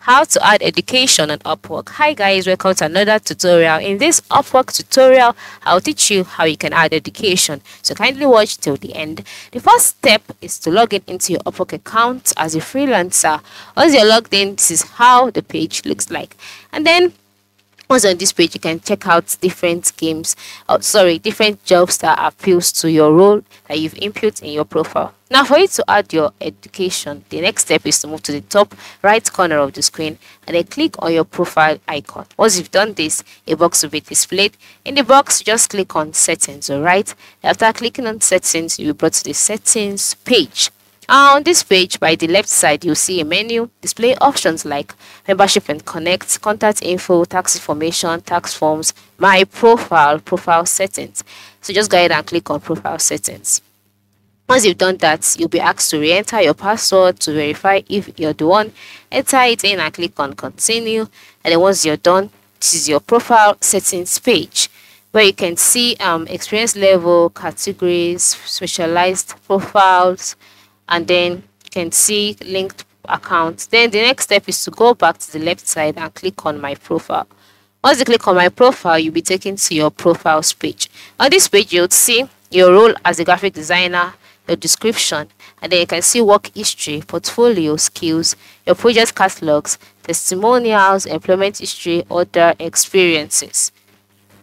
How to add education on Upwork. Hi guys, welcome to another tutorial. In this Upwork tutorial, I'll teach you how you can add education. So kindly watch till the end. The first step is to log in into your Upwork account as a freelancer. Once you're logged in, this is how the page looks like. And then once on this page, you can check out different different jobs that appeals to your role that you've input in your profile. Now, for you to add your education, the next step is to move to the top right corner of the screen and then click on your profile icon. Once you've done this, a box will be displayed. In the box, just click on settings, alright? After clicking on settings, you'll be brought to the settings page. On this page, by the left side, you'll see a menu display options like membership and connect, contact info, tax information, tax forms, my profile settings. So just go ahead and click on profile settings. Once you've done that, you'll be asked to re-enter your password to verify if you're the one. Enter it in and click on continue. And then once you're done, this is your profile settings page where you can see experience level, categories, specialized profiles, and then you can see linked accounts. Then the next step is to go back to the left side and click on my profile. Once you click on my profile, you'll be taken to your profiles page. On this page, you'll see your role as a graphic designer, your description, and then you can see work history, portfolio, skills, your project catalogs, testimonials, employment history, other experiences.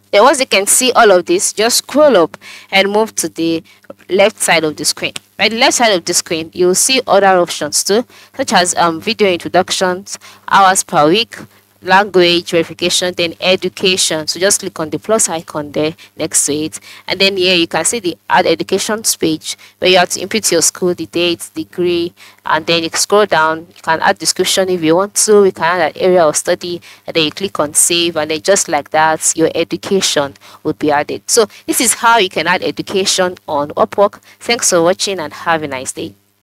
Then once you can see all of this, just scroll up and move to the left side of the screen. Right, the left side of the screen, you'll see other options too, such as video introductions, hours per week, language verification, then education. So just click on the plus icon there next to it, and then here you can see the add education page where you have to input your school, the date, degree, and then you scroll down. You can add description if you want to. You can add an area of study, and then you click on save, and then just like that, your education would be added. So this is how you can add education on Upwork. Thanks for watching and have a nice day.